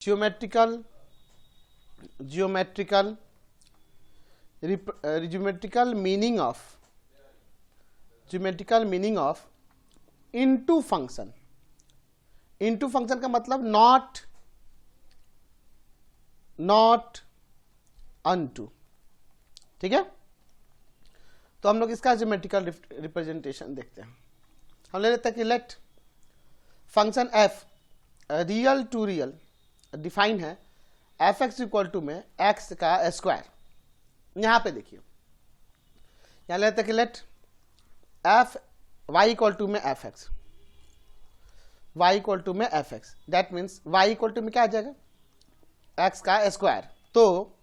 geometrical meaning of into function. into function का मतलब not unto, ठीक है। तो हम लोग इसका ज्योमेट्रिकल रिप्रेजेंटेशन देखते हैं। हम ले लेते हैं कि let function F real to real define है एफ एक्स इक्वल टू में एक्स का स्क्वायर। यहां पे देखिए, यहां लेते हैं कि let F Y equal to में F X, Y equal to में F X, that means Y equal to में क्या आ जाएगा एक्स का स्क्वायर। तो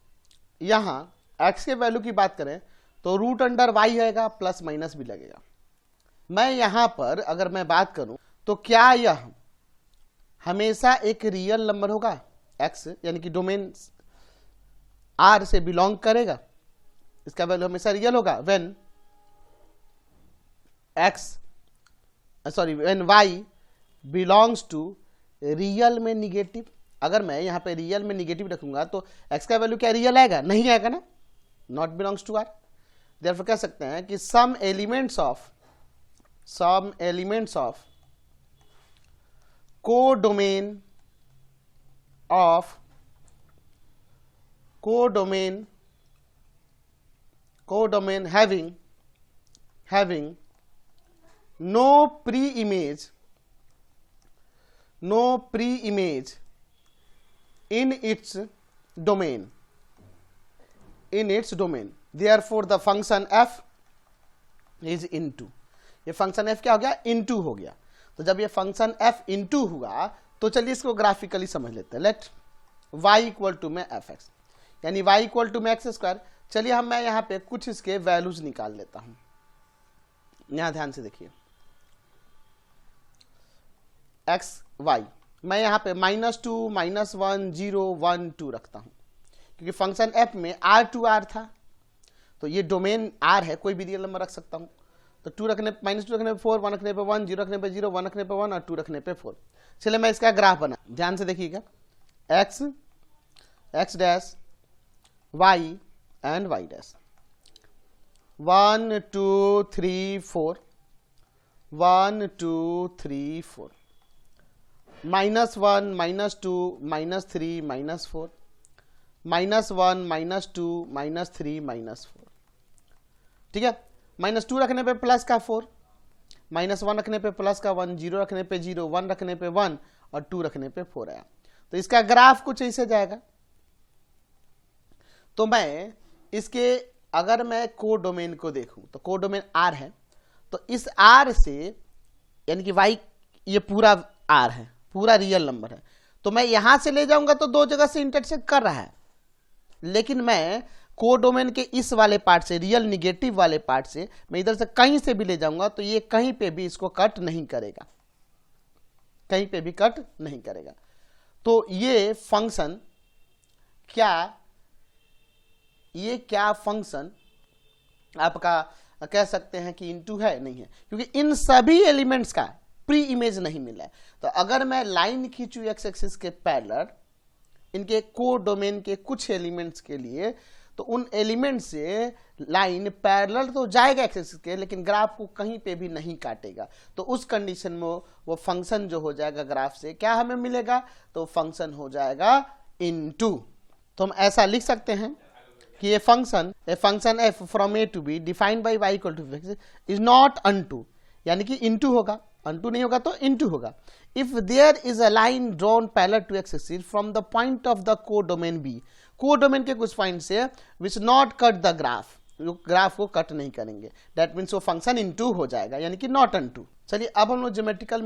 यहां एक्स के वैल्यू की बात करें तो रूट अंडर वाई आएगा, प्लस माइनस भी लगेगा। मैं यहां पर अगर मैं बात करूं तो क्या यह हमेशा एक रियल नंबर होगा एक्स, यानी कि डोमेन आर से बिलोंग करेगा, इसका वैल्यू हमेशा रियल होगा when when Y belongs to real में निगेटिव। अगर मैं यहां पे रियल में निगेटिव रखूंगा तो एक्स का वैल्यू क्या रियल आएगा? नहीं आएगा ना, not belongs to R. Therefore कह सकते हैं कि some elements of codomain having no pre-image in its domain, therefore the function f is into। ये फंक्शन f क्या हो गया? into हो गया। तो जब ये फंक्शन f into हुआ तो चलिए इसको ग्राफिकली समझ लेते हैं। लेट y इक्वल टू में एफ एक्स, यानी y इक्वल टू में एक्स स्क्वायर। चलिए मैं यहाँ पे कुछ इसके वैल्यूज निकाल लेता हूं। यहां ध्यान से देखिए, एक्स वाई मैं यहाँ पे -2, -1, 0, 1, 2 रखता हूं, क्योंकि फंक्शन f में r टू r था, तो ये डोमेन r है, कोई भी रियल नंबर रख सकता हूं। तो -2 रखने पे 4, 1 रखने पे 1, 0 रखने पे 0, 1 रखने पे 1 और 2 रखने पे 4। चलिए मैं इसका ग्राफ बना, ध्यान से देखिएगा, x dash y and y dash 1 2 3 4 1 2 3 4 -1 -2 -3 -4 -1 -2 -3 -4, ठीक है। -2 रखने पे प्लस का 4, -1 रखने पे प्लस का 1, 0 रखने पे 0, 1 रखने पे 1 और 2 रखने पे 4 आया। तो इसका ग्राफ कुछ ऐसे जाएगा। तो मैं इसके अगर मैं कोडोमेन को देखूं तो कोडोमेन R है, तो इस R से यानी कि Y ये पूरा R है, पूरा रियल नंबर है, तो मैं यहां से ले जाऊंगा तो दो जगह से इंटरसेक्ट कर रहा है, लेकिन मैं कोडोमेन के इस वाले पार्ट से, रियल निगेटिव वाले पार्ट से मैं इधर से कहीं से भी ले जाऊंगा तो ये कहीं पे भी इसको कट नहीं करेगा, कहीं पे भी कट नहीं करेगा। तो ये फंक्शन क्या फंक्शन आपका कह सकते हैं कि इनटू है? नहीं है, क्योंकि इन सभी एलिमेंट्स का प्री इमेज नहीं मिला है। तो अगर मैं लाइन खींचू एक्स एक्सिस के पैरेलल इनके कोडोमेन के कुछ एलिमेंट्स के लिए, तो उन एलिमेंट से लाइन पैरेलल तो जाएगा एक्स एक्सिस के, लेकिन ग्राफ को कहीं पे भी नहीं काटेगा। तो उस कंडीशन में वो फंक्शन जो हो जाएगा ग्राफ से क्या हमें मिलेगा? तो फंक्शन हो जाएगा इनटू। तो हम ऐसा लिख सकते हैं कि ये function f from a to b defined by y equal to x is not onto, यानी कि इनटू होगा, अनटू नहीं होगा तो इनटू होगा। If there is a line drawn parallel to x axis from the point of the codomain b, codomain के कुछ point से which not cut the graph, graph को कट नहीं करेंगे, दैट मीन्स वो फंक्शन इनटू हो जाएगा, यानी कि नॉट अनटू। चलिए अब हम लोग ज्योमेट्रिकल